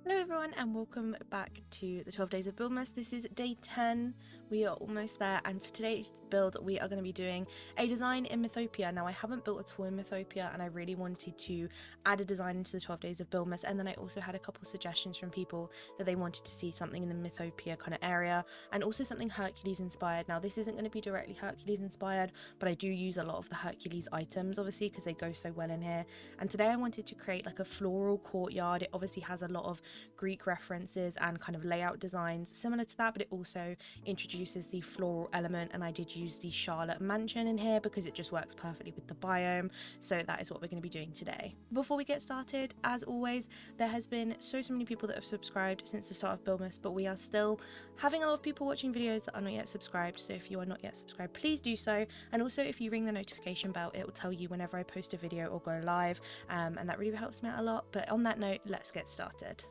Hello everyone and welcome back to the 12 Days of Buildmas. This is day 10, we are almost there, and for today's build we are going to be doing a design in Mythopia. Now I haven't built at all in Mythopia and I really wanted to add a design into the 12 Days of Buildmas, and then I also had a couple suggestions from people that they wanted to see something in the Mythopia kind of area and also something Hercules inspired. Now this isn't going to be directly Hercules inspired, but I do use a lot of the Hercules items obviously because they go so well in here, and today I wanted to create like a floral courtyard. It obviously has a lot of Greek references and kind of layout designs similar to that, but it also introduces the floral element, and I did use the Charlotte mansion in here because it just works perfectly with the biome. So that is what we're going to be doing today. Before we get started, as always, there has been so many people that have subscribed since the start of Buildmas, but we are still having a lot of people watching videos that are not yet subscribed. So if you are not yet subscribed, please do so, and also if you ring the notification bell, it will tell you whenever I post a video or go live, and that really helps me out a lot. But on that note, let's get started.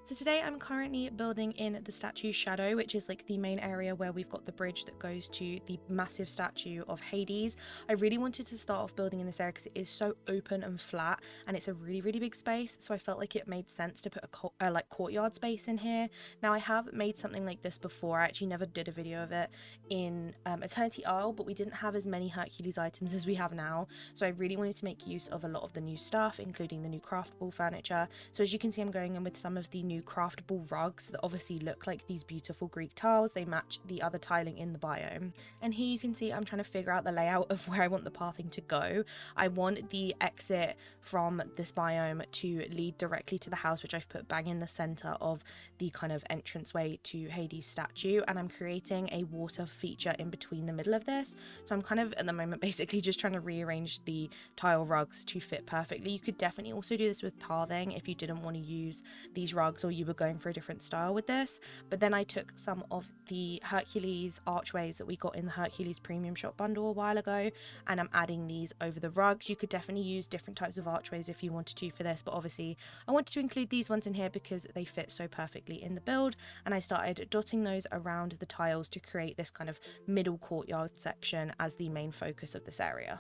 So today I'm currently building in the statue's shadow, which is like the main area where we've got the bridge that goes to the massive statue of Hades. I really wanted to start off building in this area because it is so open and flat and it's a really big space, so I felt like it made sense to put a like courtyard space in here. Now I have made something like this before. I actually never did a video of it in Eternity Isle, but we didn't have as many Hercules items as we have now, so I really wanted to make use of a lot of the new stuff, including the new craftable furniture. So as you can see, I'm going in with some of the new craftable rugs that obviously look like these beautiful Greek tiles. They match the other tiling in the biome, and here you can see I'm trying to figure out the layout of where I want the pathing to go. I want the exit from this biome to lead directly to the house, which I've put bang in the center of the kind of entranceway to Hades statue, and I'm creating a water feature in between the middle of this. So I'm kind of at the moment basically just trying to rearrange the tile rugs to fit perfectly. You could definitely also do this with pathing if you didn't want to use these rugs or you were going for a different style with this. But then I took some of the Hercules archways that we got in the Hercules premium shop bundle a while ago, and I'm adding these over the rugs. You could definitely use different types of archways if you wanted to for this, but obviously I wanted to include these ones in here because they fit so perfectly in the build, and I started dotting those around the tiles to create this kind of middle courtyard section as the main focus of this area.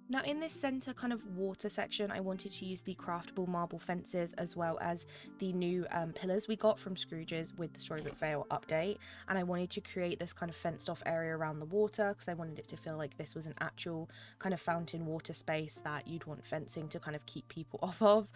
Now in this center kind of water section, I wanted to use the craftable marble fences as well as the new pillars we got from Scrooge's with the Storybook Vale update, and I wanted to create this kind of fenced off area around the water because I wanted it to feel like this was an actual kind of fountain water space that you'd want fencing to kind of keep people off of.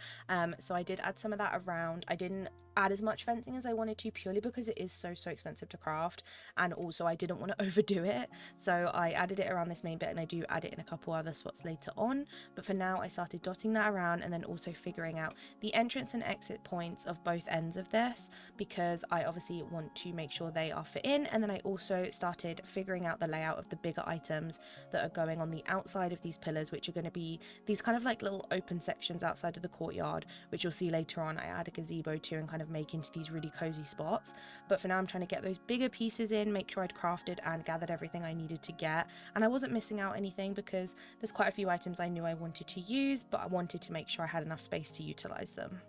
So I did add some of that around. I didn't add as much fencing as I wanted to purely because it is so expensive to craft, and also I didn't want to overdo it, so I added it around this main bit, and I do add it in a couple other spots later on. But for now I started dotting that around and then also figuring out the entrance and exit points of both ends of this because I obviously want to make sure they are fit in, and then I also started figuring out the layout of the bigger items that are going on the outside of these pillars, which are going to be these kind of like little open sections outside of the courtyard, which you'll see later on I add a gazebo to and kind of make into these really cozy spots. But for now I'm trying to get those bigger pieces in, make sure I'd crafted and gathered everything I needed to get, and I wasn't missing out anything because there's quite a few items I knew I wanted to use, but I wanted to make sure I had enough space to utilize them.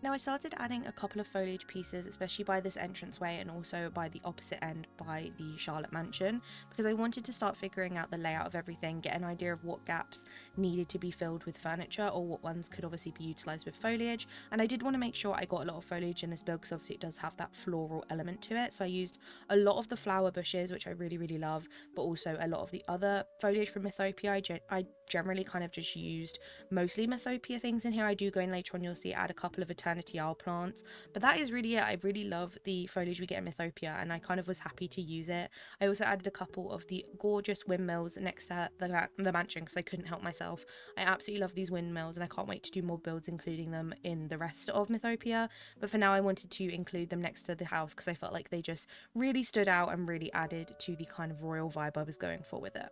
Now I started adding a couple of foliage pieces, especially by this entranceway and also by the opposite end by the Charlotte Mansion, because I wanted to start figuring out the layout of everything, get an idea of what gaps needed to be filled with furniture or what ones could obviously be utilised with foliage. And I did want to make sure I got a lot of foliage in this build because obviously it does have that floral element to it. So I used a lot of the flower bushes, which I really love, but also a lot of the other foliage from Mythopia. I generally kind of just used mostly Mythopia things in here. I do go in later on, you'll see I add a couple of Eternity Isle plants, but that is really it. I really love the foliage we get in Mythopia and I kind of was happy to use it. I also added a couple of the gorgeous windmills next to the mansion because I couldn't help myself. I absolutely love these windmills and I can't wait to do more builds including them in the rest of Mythopia, but for now I wanted to include them next to the house because I felt like they just really stood out and really added to the kind of royal vibe I was going for with it.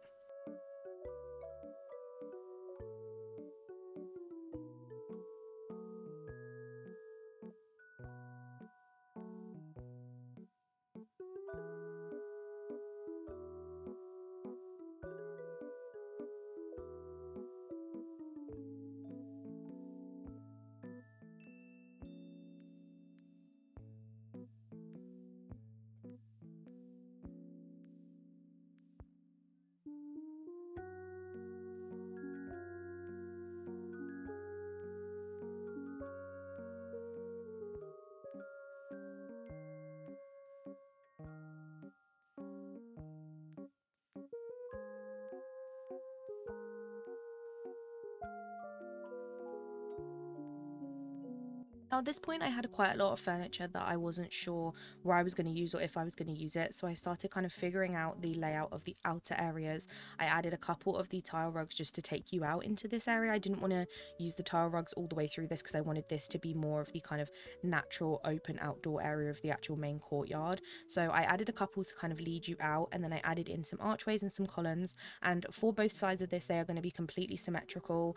Now at this point I had quite a lot of furniture that I wasn't sure where I was going to use or if I was going to use it, so I started kind of figuring out the layout of the outer areas. I added a couple of the tile rugs just to take you out into this area. I didn't want to use the tile rugs all the way through this because I wanted this to be more of the kind of natural open outdoor area of the actual main courtyard. So I added a couple to kind of lead you out, and then I added in some archways and some columns, and for both sides of this they are going to be completely symmetrical.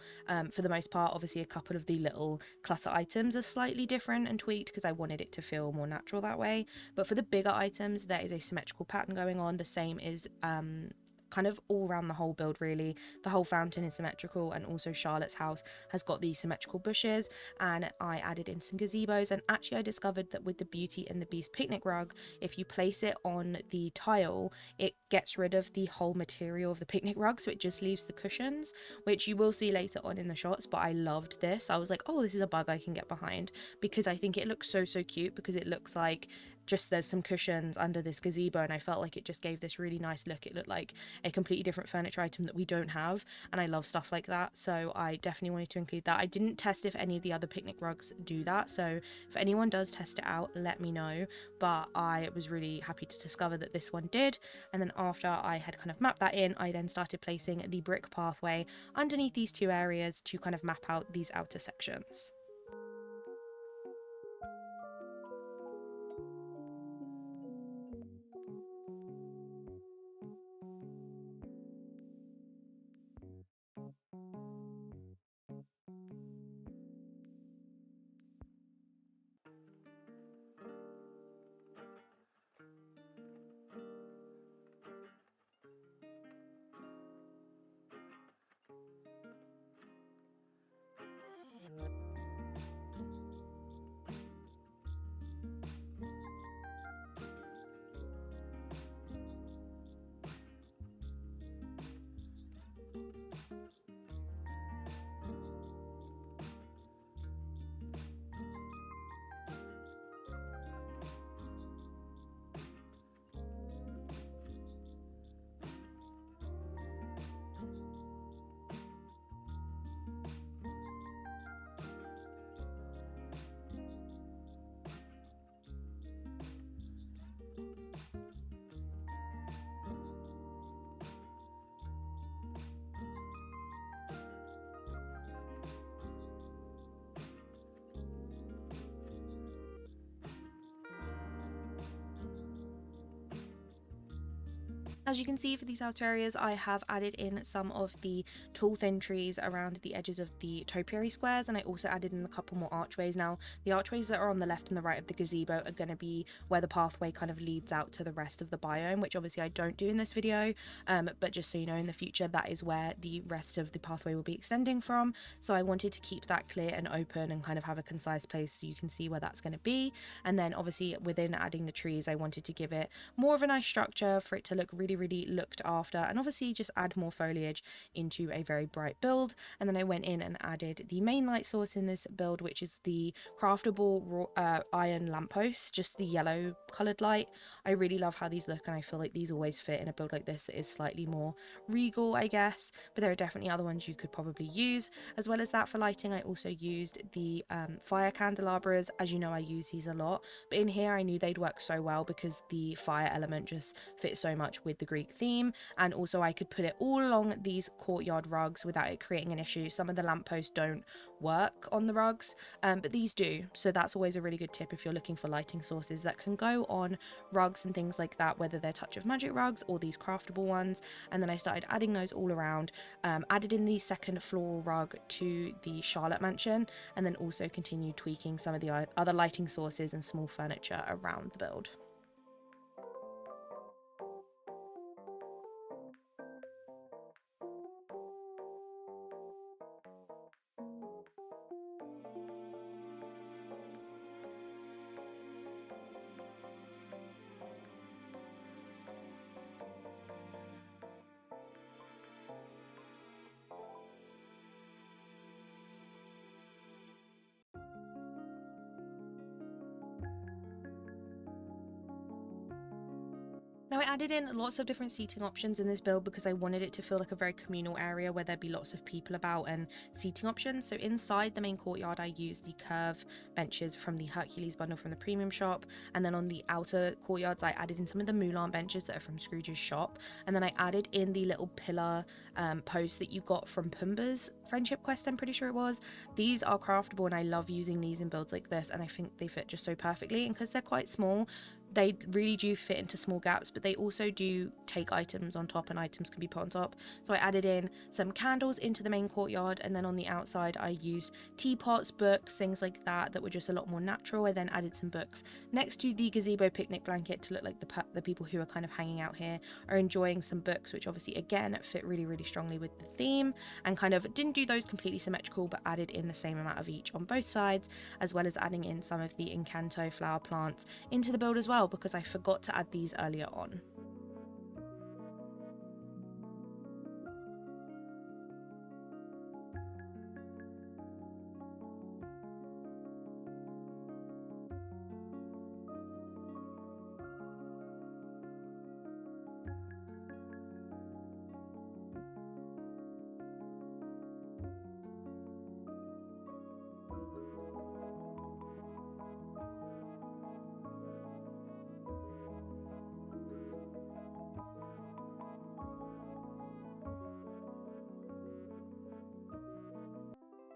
For the most part, obviously a couple of the little clutter items are slightly different and tweaked because I wanted it to feel more natural that way, but for the bigger items there is a symmetrical pattern going on. The same is kind of all around the whole build really. The whole fountain is symmetrical, and also Charlotte's house has got these symmetrical bushes, and I added in some gazebos. And actually I discovered that with the Beauty and the Beast picnic rug, if you place it on the tile it gets rid of the whole material of the picnic rug, so it just leaves the cushions, which you will see later on in the shots. But I loved this. I was like, oh, this is a bug I can get behind, because I think it looks so cute, because it looks like just there's some cushions under this gazebo, and I felt like it just gave this really nice look. It looked like a completely different furniture item that we don't have, and I love stuff like that, so I definitely wanted to include that. I didn't test if any of the other picnic rugs do that, so if anyone does test it out let me know, but I was really happy to discover that this one did. And then after I had kind of mapped that in, I then started placing the brick pathway underneath these two areas to kind of map out these outer sections. As you can see, for these outer areas, I have added in some of the tall thin trees around the edges of the topiary squares, and I also added in a couple more archways. Now, the archways that are on the left and the right of the gazebo are going to be where the pathway kind of leads out to the rest of the biome, which obviously I don't do in this video, but just so you know, in the future, that is where the rest of the pathway will be extending from. So I wanted to keep that clear and open and kind of have a concise place so you can see where that's going to be. And then obviously within adding the trees, I wanted to give it more of a nice structure for it to look really looked after, and obviously just add more foliage into a very bright build. And then I went in and added the main light source in this build, which is the craftable iron lamppost, just the yellow colored light. I really love how these look, and I feel like these always fit in a build like this that is slightly more regal, I guess, but there are definitely other ones you could probably use. As well as that, for lighting, I also used the fire candelabras. As you know, I use these a lot, but in here I knew they'd work so well because the fire element just fits so much with the Greek theme, and also I could put it all along these courtyard rugs without it creating an issue. Some of the lampposts don't work on the rugs, but these do, so that's always a really good tip if you're looking for lighting sources that can go on rugs and things like that, whether they're Touch of Magic rugs or these craftable ones. And then I started adding those all around, added in the second floral rug to the Charlotte mansion, and then also continued tweaking some of the other lighting sources and small furniture around the build. Now, I added in lots of different seating options in this build because I wanted it to feel like a very communal area where there'd be lots of people about and seating options. So inside the main courtyard, I used the curve benches from the Hercules bundle from the premium shop, and then on the outer courtyards I added in some of the Mulan benches that are from Scrooge's shop, and then I added in the little pillar posts that you got from Pumbaa's friendship quest, I'm pretty sure it was. These are craftable, and I love using these in builds like this, and I think they fit just so perfectly, and because they're quite small, they really do fit into small gaps, but they also do take items on top, and items can be put on top. So I added in some candles into the main courtyard, and then on the outside I used teapots, books, things like that were just a lot more natural. I then added some books next to the gazebo picnic blanket to look like the people who are kind of hanging out here are enjoying some books, which obviously again fit really strongly with the theme, and kind of didn't do those completely symmetrical, but added in the same amount of each on both sides, as well as adding in some of the Encanto flower plants into the build as well, because I forgot to add these earlier on.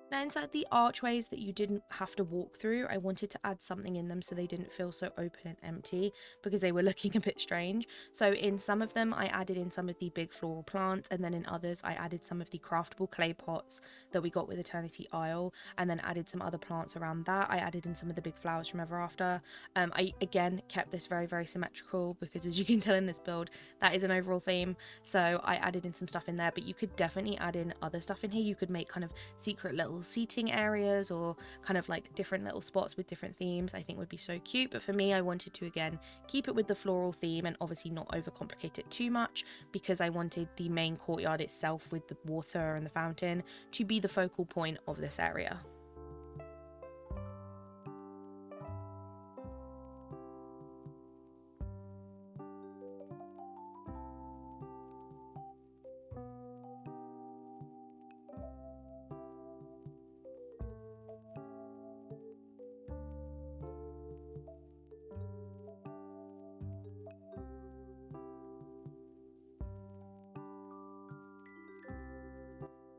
Now, inside the archways that you didn't have to walk through, I wanted to add something in them so they didn't feel so open and empty, because they were looking a bit strange. So in some of them I added in some of the big floral plants, and then in others I added some of the craftable clay pots that we got with Eternity Isle, and then added some other plants around that. I added in some of the big flowers from Ever After. I again kept this very symmetrical, because as you can tell in this build, that is an overall theme. So I added in some stuff in there, but you could definitely add in other stuff in here. You could make kind of secret little seating areas, or kind of like different little spots with different themes. I think would be so cute, but for me I wanted to again keep it with the floral theme and obviously not overcomplicate it too much, because I wanted the main courtyard itself with the water and the fountain to be the focal point of this area.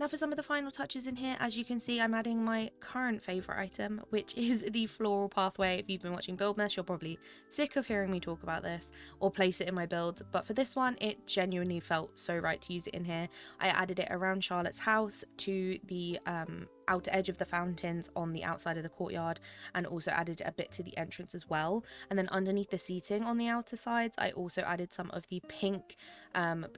Now, Now for some of the final touches in here, as you can see, I'm adding my current favourite item, which is the Floral Pathway. If you've been watching Buildmas, you're probably sick of hearing me talk about this or place it in my build, but for this one, it genuinely felt so right to use it in here. I added it around Charlotte's house to the outer edge of the fountains on the outside of the courtyard, and also added a bit to the entrance as well. And then underneath the seating on the outer sides, I also added some of the pink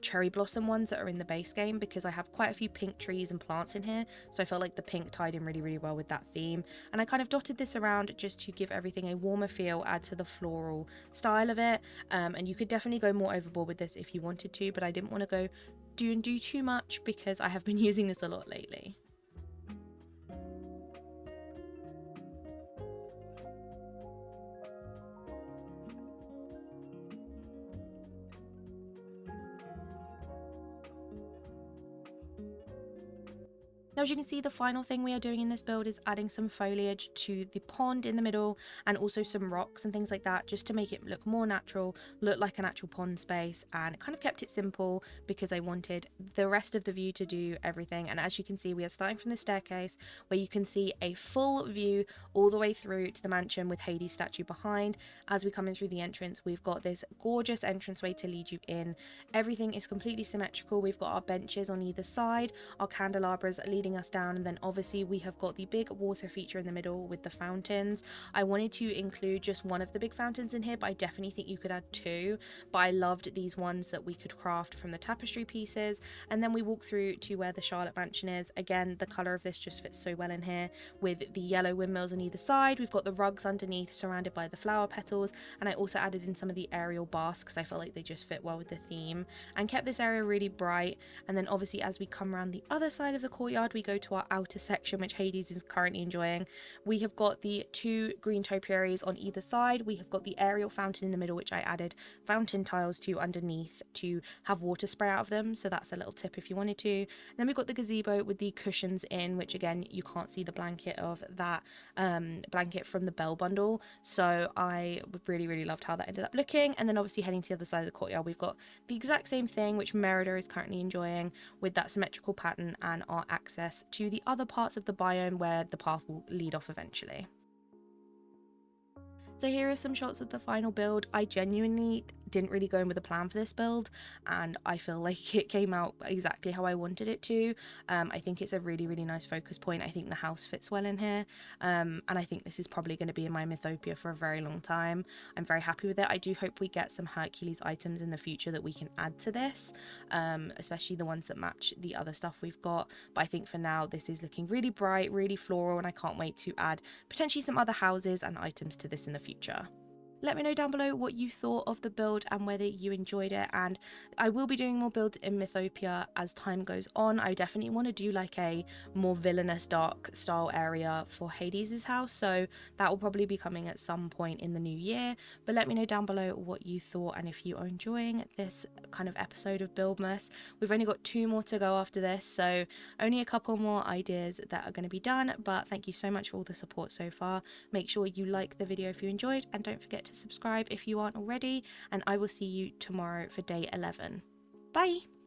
cherry blossom ones that are in the base game, because I have quite a few pink trees and plants in here, so I felt like the pink tied in really well with that theme. And I kind of dotted this around just to give everything a warmer feel, add to the floral style of it. And you could definitely go more overboard with this if you wanted to, but I didn't want to go do too much because I have been using this a lot lately. Now, as you can see, the final thing we are doing in this build is adding some foliage to the pond in the middle, and also some rocks and things like that, just to make it look more natural, look like an actual pond space. And kind of kept it simple because I wanted the rest of the view to do everything. And as you can see, we are starting from the staircase, where you can see a full view all the way through to the mansion with Hades' statue behind. As we come in through the entrance, we've got this gorgeous entranceway to lead you in. Everything is completely symmetrical. We've got our benches on either side, our candelabras leading us down, and then obviously we have got the big water feature in the middle with the fountains. I wanted to include just one of the big fountains in here, but I definitely think you could add two. But I loved these ones that we could craft from the tapestry pieces. And then we walk through to where the Charlotte mansion is. Again, the colour of this just fits so well in here with the yellow windmills on either side. We've got the rugs underneath surrounded by the flower petals, and I also added in some of the aerial baths because I felt like they just fit well with the theme and kept this area really bright. And then obviously as we come around the other side of the courtyard, we go to our outer section, which Hades is currently enjoying. We have got the two green topiaries on either side. We have got the aerial fountain in the middle, which I added fountain tiles to underneath to have water spray out of them, so that's a little tip if you wanted to. And then we've got the gazebo with the cushions in, which again, you can't see the blanket of that blanket from the Bell bundle, so I really loved how that ended up looking. And then obviously heading to the other side of the courtyard, we've got the exact same thing, which Merida is currently enjoying, with that symmetrical pattern and our access to the other parts of the biome where the path will lead off eventually. So here are some shots of the final build. I genuinely didn't really go in with a plan for this build, and I feel like it came out exactly how I wanted it to. I think it's a really nice focus point. I think the house fits well in here, and I think this is probably going to be in my Mythopia for a very long time. I'm very happy with it. I do hope we get some Hercules items in the future that we can add to this, especially the ones that match the other stuff we've got. But I think for now this is looking really bright, really floral, and I can't wait to add potentially some other houses and items to this in the future. Let me know down below what you thought of the build and whether you enjoyed it, and I will be doing more builds in Mythopia as time goes on. I definitely want to do like a more villainous dark style area for Hades' house, so that will probably be coming at some point in the new year. But let me know down below what you thought and if you are enjoying this kind of episode of Buildmas. We've only got 2 more to go after this, so only a couple more ideas that are going to be done, but thank you so much for all the support so far. Make sure you like the video if you enjoyed, and don't forget to subscribe if you aren't already, and I will see you tomorrow for day 11. Bye!